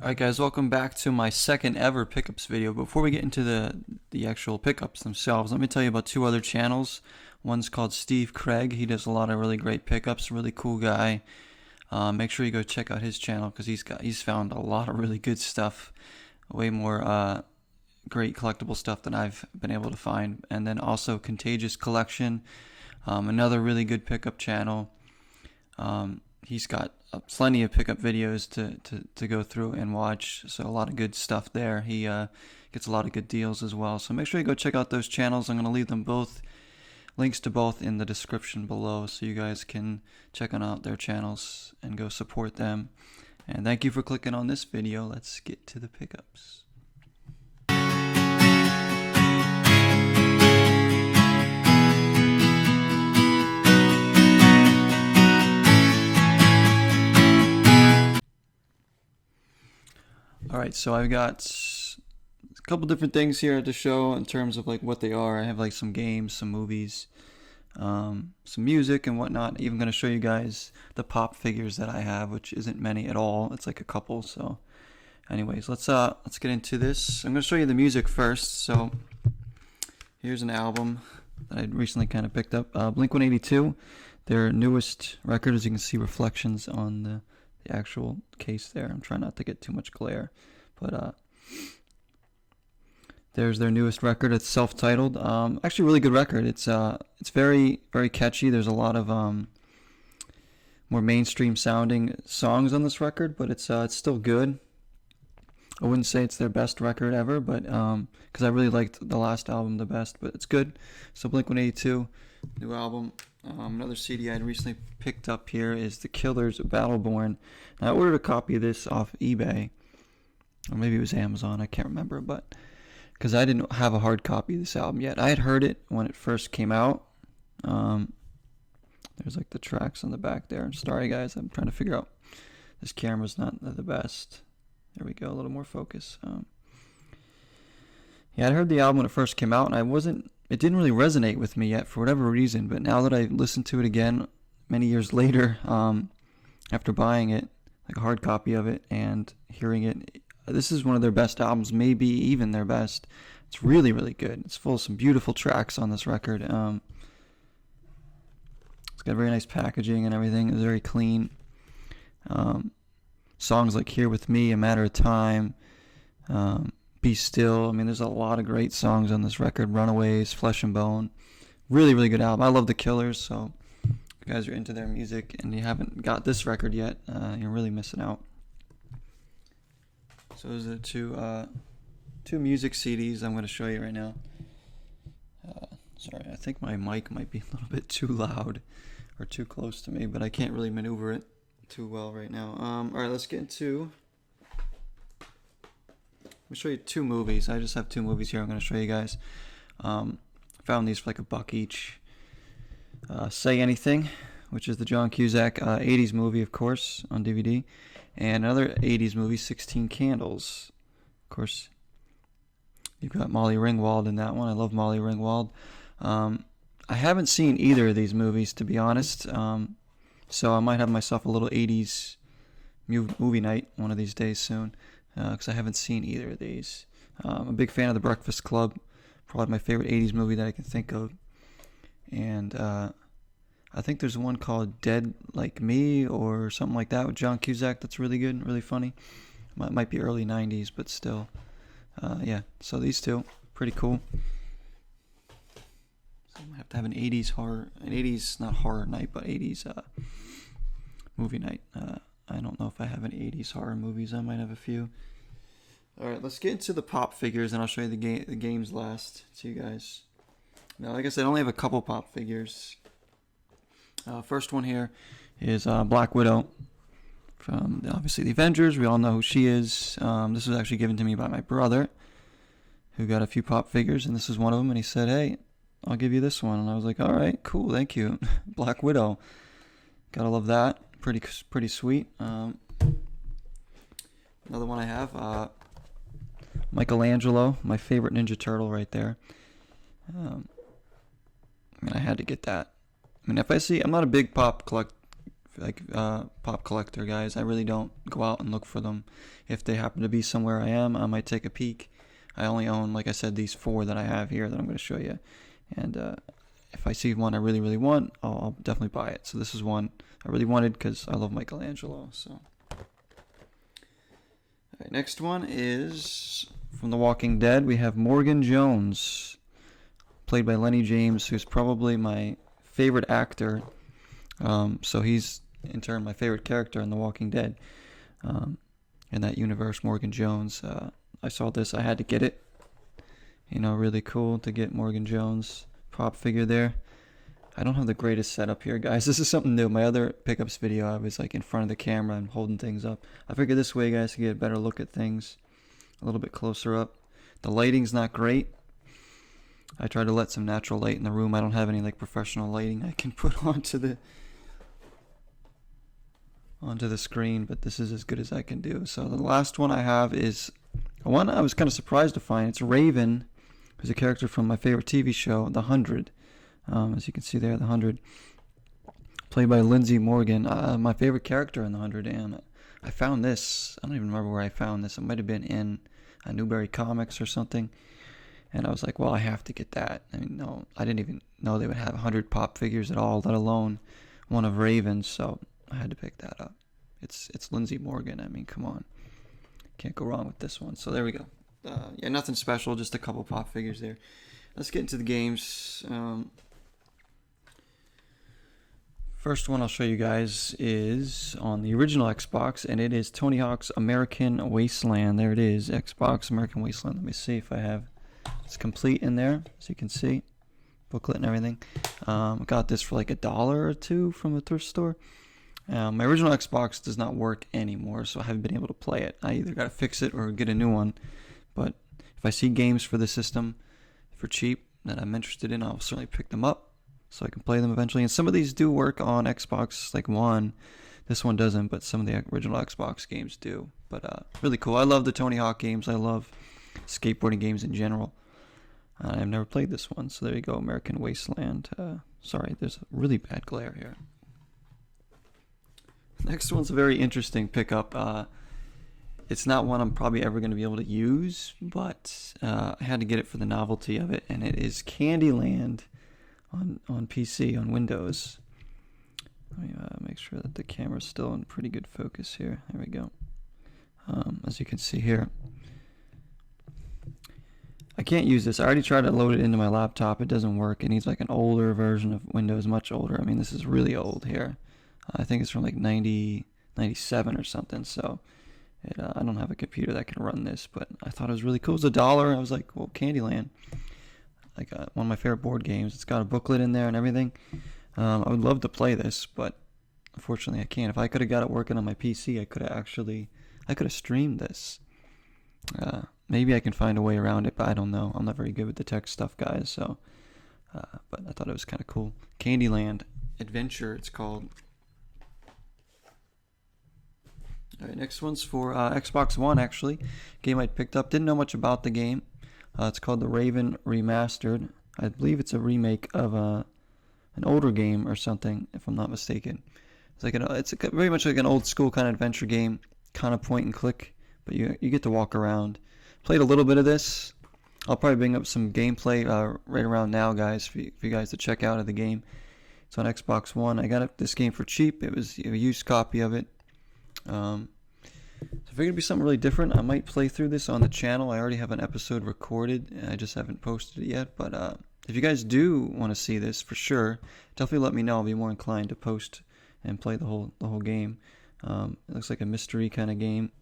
Alright guys, welcome back to my second ever pickups video. Before we get into the actual pickups themselves, let me tell you about two other channels. One's called Steve Craig. He does a lot of really great pickups, really cool guy. Make sure you go check out his channel because he's found a lot of really good stuff. Way more great collectible stuff than I've been able to find. And then also Contagious Collection, another really good pickup channel. He's got plenty of pickup videos to go through and watch, so a lot of good stuff there. He gets a lot of good deals as well, so make sure you go check out those channels. I'm going to leave them both, links to both, in the description below, so you guys can check out their channels and go support them. And thank you for clicking on this video. Let's get to the pickups. Alright, so I've got a couple different things here to show in terms of like what they are. I have like some games, some movies, some music and whatnot. Even going to show you guys the pop figures that I have, which isn't many at all. It's like a couple. So anyways, let's get into this. I'm going to show you the music first. So here's an album that I recently kind of picked up. Blink-182, their newest record. As you can see, reflections on the actual case there. I'm trying not to get too much glare, but there's their newest record. It's self-titled. Actually, a really good record. It's very very catchy. There's a lot of more mainstream sounding songs on this record, but it's still good. I wouldn't say it's their best record ever, but because I really liked the last album the best, but it's good. So Blink-182, new album. Another CD I recently picked up here is The Killers Battleborn. Now, I ordered a copy of this off eBay, or maybe it was Amazon, I can't remember, but because I didn't have a hard copy of this album yet. I had heard it when it first came out. There's like the tracks on the back there. Sorry guys, I'm trying to figure out, this camera's not the best. There we go, a little more focus. Yeah, I heard the album when it first came out, and it didn't really resonate with me yet for whatever reason, but now that I listened to it again many years later, after buying it, like a hard copy of it, and hearing it, this is one of their best albums, maybe even their best. It's really, really good. It's full of some beautiful tracks on this record. It's got very nice packaging and everything. It's very clean. Songs like Here With Me, A Matter of Time, Be Still. I mean, there's a lot of great songs on this record. Runaways, Flesh and Bone. Really, really good album. I love The Killers, so if you guys are into their music and you haven't got this record yet, you're really missing out. So those are the two music CDs I'm going to show you right now. Sorry, I think my mic might be a little bit too loud or too close to me, but I can't really maneuver it too well right now. Alright, let's get into... Let me show you two movies. I just have two movies here I'm going to show you guys. Found these for like $1 each. Say Anything, which is the John Cusack 80s movie, of course, on DVD. And another 80s movie, 16 Candles. Of course, you've got Molly Ringwald in that one. I love Molly Ringwald. I haven't seen either of these movies, to be honest. So I might have myself a little 80s movie night one of these days soon, because I haven't seen either of these. I'm a big fan of The Breakfast Club, probably my favorite 80s movie that I can think of. And I think there's one called Dead Like Me or something like that with John Cusack that's really good, really funny. It might be early 90s, but still. Yeah, so these two, pretty cool. So I have to have an 80s not horror night, but 80s movie night. I don't know if I have any 80s horror movies. I might have a few. Alright, let's get into the pop figures, and I'll show you the games last to you guys. Now, like I said, I only have a couple pop figures. First one here is Black Widow from, obviously, the Avengers. We all know who she is. This was actually given to me by my brother, who got a few pop figures, and this is one of them, and he said, hey, I'll give you this one. And I was like, alright, cool, thank you. Black Widow. Gotta love that. Pretty sweet. Another one I have, Michelangelo, my favorite Ninja Turtle right there. I had to get that. I mean, if I see, I'm not a big pop pop collector guys. I really don't go out and look for them. If they happen to be somewhere I am, I might take a peek. I only own, like I said, these 4 that I have here that I'm going to show you. And if I see one I really, really want, I'll definitely buy it. So this is one I really wanted because I love Michelangelo. So, all right, next one is from The Walking Dead. We have Morgan Jones, played by Lenny James, who's probably my favorite actor. So he's in turn my favorite character in The Walking Dead. In that universe, Morgan Jones. I saw this, I had to get it. You know, really cool to get Morgan Jones prop figure there. I don't have the greatest setup here, guys. This is something new. My other pickups video, I was like in front of the camera and holding things up. I figured this way, guys, to get a better look at things a little bit closer up. The lighting's not great. I tried to let some natural light in the room. I don't have any like professional lighting I can put onto the screen, but this is as good as I can do. So the last one I have is one I was kind of surprised to find. It's Raven, who's a character from my favorite TV show, The 100. As you can see there, The 100, played by Lindsay Morgan, my favorite character in The 100. And I found this. I don't even remember where I found this. It might have been in a Newberry Comics or something. And I was like, well, I have to get that. I mean, no, I didn't even know they would have 100 pop figures at all, let alone one of Raven's. So I had to pick that up. It's Lindsay Morgan. I mean, come on. Can't go wrong with this one. So there we go. Yeah, nothing special, just a couple pop figures there. Let's get into the games. First one I'll show you guys is on the original Xbox, and it is Tony Hawk's American Wasteland. There it is, Xbox American Wasteland. Let me see if I have it's complete in there, as you can see, booklet and everything. Got this for like $1 or $2 from a thrift store. My original Xbox does not work anymore, so I haven't been able to play it. I either got to fix it or get a new one. But if I see games for the system for cheap that I'm interested in, I'll certainly pick them up so I can play them eventually. And some of these do work on Xbox, like One. This one doesn't, but some of the original Xbox games do. But really cool. I love the Tony Hawk games. I love skateboarding games in general. I've never played this one, so there you go, American Wasteland. Sorry, there's a really bad glare here. Next one's a very interesting pickup. It's not one I'm probably ever going to be able to use, but I had to get it for the novelty of it, and it is Candyland on PC, on Windows. Let me make sure that the camera's still in pretty good focus here. There we go. As you can see here, I can't use this. I already tried to load it into my laptop. It doesn't work. It needs like an older version of Windows, much older. I mean, this is really old here. I think it's from like 97 or something. So I don't have a computer that can run this, but I thought it was really cool. It was $1. I was like, well, Candyland, like one of my favorite board games. It's got a booklet in there and everything. I would love to play this, but unfortunately I can't. If I could have got it working on my PC, I could have streamed this. Maybe I can find a way around it, but I don't know. I'm not very good with the tech stuff, guys. So, but I thought it was kind of cool. Candyland Adventure, it's called. All right, next one's for Xbox One, actually. Game I picked up. Didn't know much about the game. It's called the Raven Remastered. I believe it's a remake of an older game or something, if I'm not mistaken. It's very much like an old school kind of adventure game, kind of point and click, but you get to walk around. Played a little bit of this. I'll probably bring up some gameplay right around now, guys, for you guys to check out of the game. It's on Xbox One. I got this game for cheap. It was a used copy of it. So if it's going to be something really different, I might play through this on the channel. I already have an episode recorded. I just haven't posted it yet. But if you guys do want to see this, for sure, definitely let me know. I'll be more inclined to post and play the whole game. It looks like a mystery kind of game.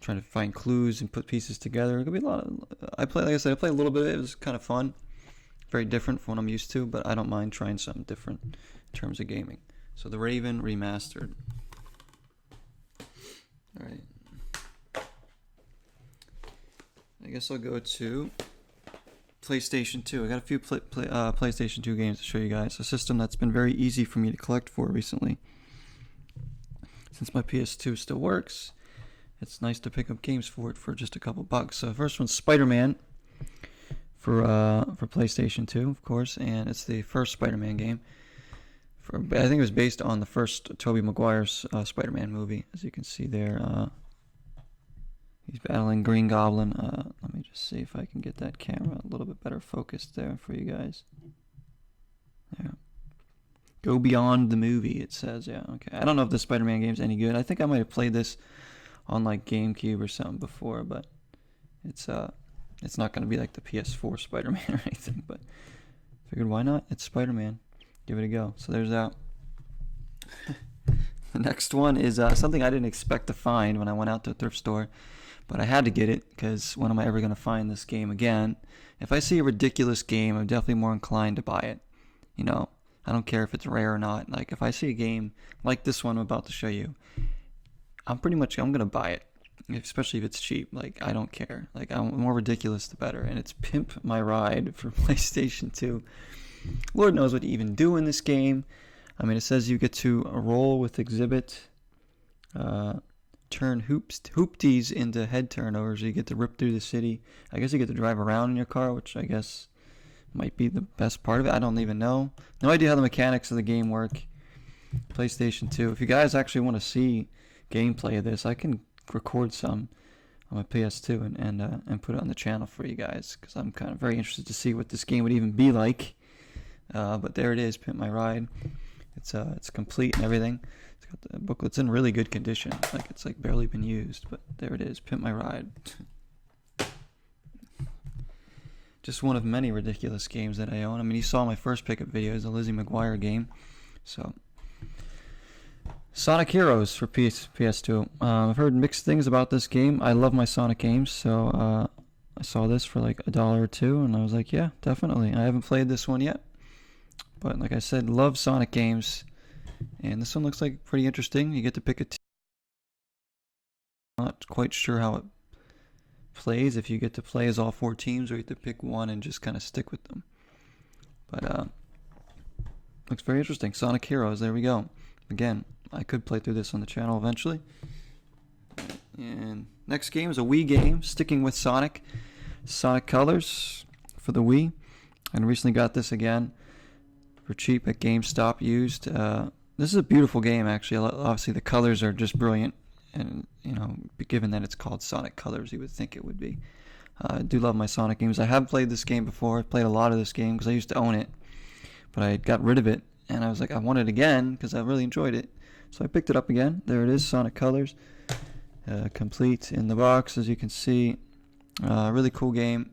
Trying to find clues and put pieces together. It could be a lot of. Like I said, I played a little bit of it. It was kind of fun. Very different from what I'm used to, but I don't mind trying something different in terms of gaming. So the Raven Remastered. All right. I guess I'll go to PlayStation 2. I got a few PlayStation 2 games to show you guys. A system that's been very easy for me to collect for recently. Since my PS2 still works, it's nice to pick up games for it for just a couple bucks. So the first one's SpiderMan for PlayStation 2, of course, and it's the first SpiderMan game I think it was based on the first Tobey Maguire's Spider-Man movie, as you can see there. He's battling Green Goblin. Let me just see if I can get that camera a little bit better focused there for you guys. There. Go beyond the movie, it says. Yeah, okay. I don't know if the Spider-Man game's any good. I think I might have played this on like GameCube or something before, but it's not going to be like the PS4 Spider-Man or anything, but figured why not? It's Spider-Man. Give it a go. So there's that. The next one is something I didn't expect to find when I went out to a thrift store, but I had to get it because when am I ever going to find this game again? If I see a ridiculous game, I'm definitely more inclined to buy it. You know, I don't care if it's rare or not. Like if I see a game like this one I'm about to show you, I'm going to buy it, especially if it's cheap. Like I don't care. Like the more ridiculous the better. And it's Pimp My Ride for PlayStation 2. Lord knows what you even do in this game. I mean, it says you get to roll with exhibit, turn hoopties into head turnovers. You get to rip through the city. I guess you get to drive around in your car, which I guess might be the best part of it. I don't even know. No idea how the mechanics of the game work. PlayStation 2. If you guys actually want to see gameplay of this, I can record some on my PS2 and put it on the channel for you guys, because I'm kind of very interested to see what this game would even be like. But there it is, Pimp My Ride. It's complete and everything. It's got the booklet's in really good condition. It's like barely been used, but there it is, Pimp My Ride. Just one of many ridiculous games that I own. I mean, you saw my first pickup video is a Lizzie McGuire game. So, Sonic Heroes for PS2. I've heard mixed things about this game. I love my Sonic games, so I saw this for like $1 or $2, and I was like, yeah, definitely. I haven't played this one yet, but like I said, love Sonic games, and this one looks like pretty interesting. You get to pick a team. Not quite sure how it plays, if you get to play as all 4 teams or you get to pick one and just kind of stick with them. But looks very interesting. Sonic Heroes, there we go. Again, I could play through this on the channel eventually. And next game is a Wii game, sticking with Sonic Colors for the Wii. And recently got this again for cheap at GameStop used. This is a beautiful game, actually. Obviously the colors are just brilliant, and you know, given that it's called Sonic Colors, you would think it would be. I do love my Sonic games. I have played this game before. I've played a lot of this game because I used to own it, but I got rid of it, and I was like, I want it again because I really enjoyed it. So I picked it up again. There it is, Sonic Colors. Complete in the box, as you can see. Really cool game.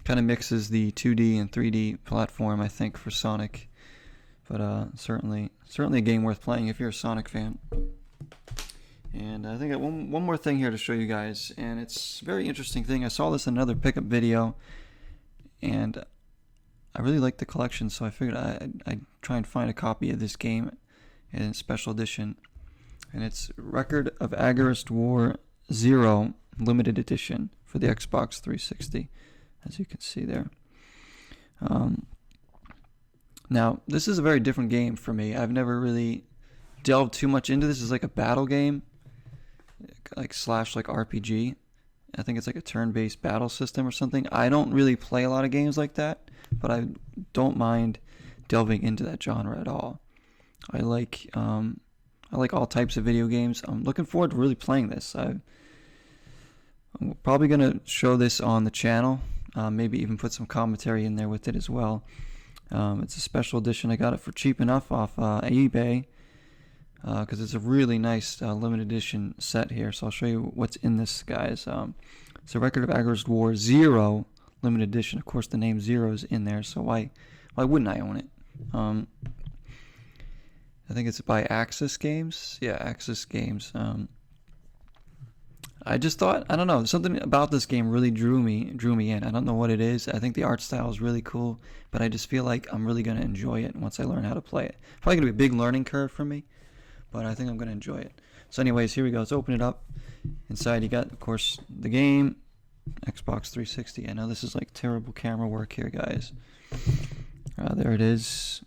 Kind of mixes the 2D and 3D platform, I think, for Sonic. But certainly a game worth playing if you're a Sonic fan. And I think I got one more thing here to show you guys, and it's a very interesting thing. I saw this in another pickup video, and I really like the collection, so I figured I'd try and find a copy of this game in special edition. And it's Record of Agarist War 0 limited edition for the Xbox 360, as you can see there. Now, this is a very different game for me. I've never really delved too much into this. It's like a battle game, like slash like RPG. I think it's like a turn-based battle system or something. I don't really play a lot of games like that, but I don't mind delving into that genre at all. I like all types of video games. I'm looking forward to really playing this. I'm probably going to show this on the channel, maybe even put some commentary in there with it as well. It's a special edition. I got it for cheap enough off eBay because it's a really nice limited edition set here. So I'll show you what's in this, guys. It's a Record of Agarist War 0 limited edition. Of course, the name 0 is in there, so why wouldn't I own it? I think it's by Axis Games. Yeah, Axis Games. I just thought, I don't know, something about this game really drew me in. I don't know what it is. I think the art style is really cool, but I just feel like I'm really going to enjoy it once I learn how to play it. Probably going to be a big learning curve for me, but I think I'm going to enjoy it. So anyways, here we go. Let's open it up. Inside you got, of course, the game, Xbox 360. I know this is like terrible camera work here, guys. There it is.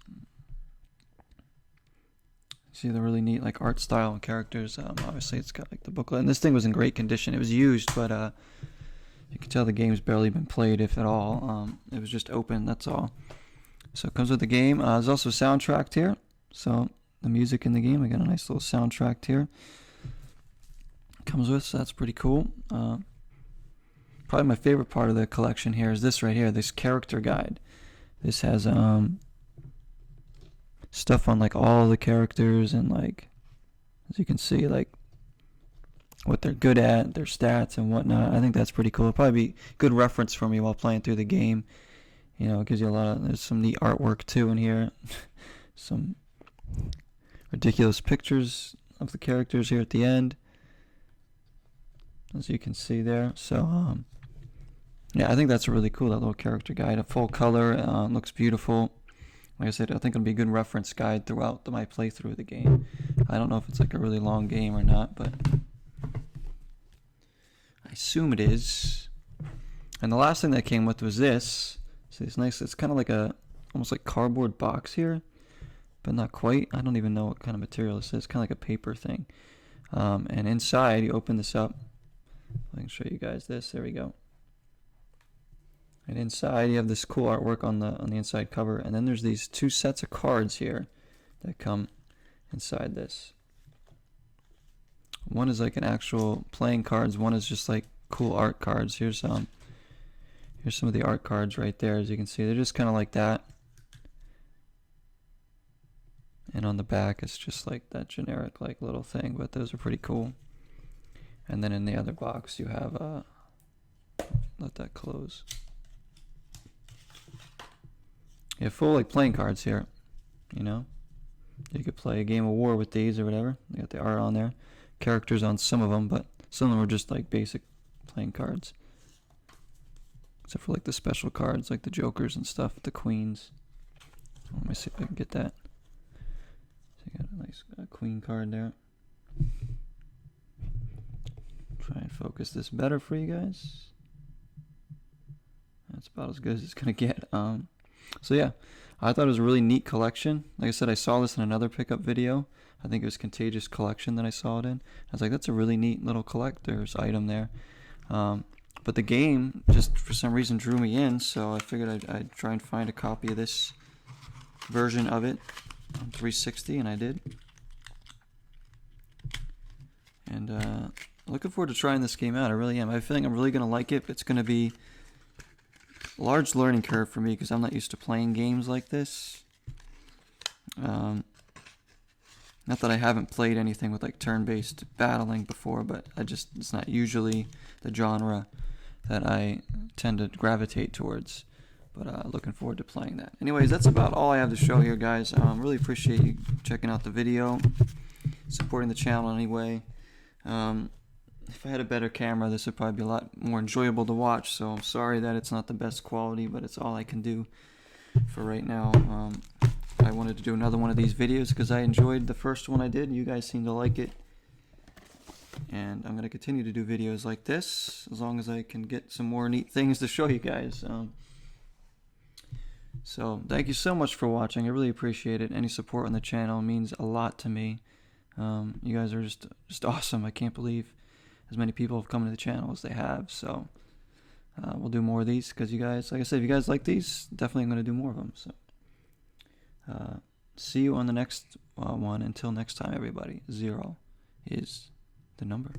See the really neat like art style and characters. Obviously it's got like the booklet, and this thing was in great condition. It was used, but you can tell the game's barely been played, if at all. It was just open, that's all. So it comes with the game. There's also soundtrack here. So the music in the game, I got a nice little soundtrack here. Comes with, so that's pretty cool. Probably my favorite part of the collection here is this right here, this character guide. This has stuff on like all the characters and like, as you can see, like what they're good at, their stats and whatnot. I think that's pretty cool. It'll probably be good reference for me while playing through the game. You know, it gives you a lot of, there's some neat artwork too in here. Some ridiculous pictures of the characters here at the end, as you can see there. So yeah, I think that's really cool, that little character guide. A full color, looks beautiful. Like I said, I think it'll be a good reference guide throughout my playthrough of the game. I don't know if it's like a really long game or not, but I assume it is. And the last thing that came with was this. So it's nice, it's kind of like a, almost like cardboard box here, but not quite. I don't even know what kind of material this is. Kind of like a paper thing. And inside, you open this up. I can show you guys this. There we go. And inside, you have this cool artwork on the inside cover. And then there's these two sets of cards here that come inside this. One is like an actual playing cards. One is just like cool art cards. Here's some of the art cards right there. As you can see, they're just kind of like that. And on the back, it's just like that generic like little thing. But those are pretty cool. And then in the other box, you have let that close. You have full like playing cards here. You know, you could play a game of war with these or whatever. They got the art on there. Characters on some of them, but some of them are just like basic playing cards. Except for like the special cards, like the Jokers and stuff, the Queens. Let me see if I can get that. So you got a nice Queen card there. Try and focus this better for you guys. That's about as good as it's gonna get. So yeah, I thought it was a really neat collection. Like I said, I saw this in another pickup video. I think it was Contagious Collection that I saw it in. I was like, that's a really neat little collector's item there. But the game just for some reason drew me in, so I figured I'd try and find a copy of this version of it on 360, and I did. And looking forward to trying this game out. I really am. I have a feeling I'm really going to like it. It's going to be a large learning curve for me because I'm not used to playing games like this. Not that I haven't played anything with like turn-based battling before, but it's not usually the genre that I tend to gravitate towards. But looking forward to playing that. Anyways, that's about all I have to show here, guys. Really appreciate you checking out the video, supporting the channel anyway. If I had a better camera, this would probably be a lot more enjoyable to watch, so I'm sorry that it's not the best quality, but it's all I can do for right now. I wanted to do another one of these videos because I enjoyed the first one I did, and you guys seem to like it. And I'm going to continue to do videos like this as long as I can get some more neat things to show you guys. So thank you so much for watching. I really appreciate it. Any support on the channel means a lot to me. You guys are just awesome. I can't believe as many people have come to the channel as they have. So we'll do more of these because you guys, like I said, if you guys like these, definitely I'm going to do more of them. So see you on the next one. Until next time, everybody. 0 is the number.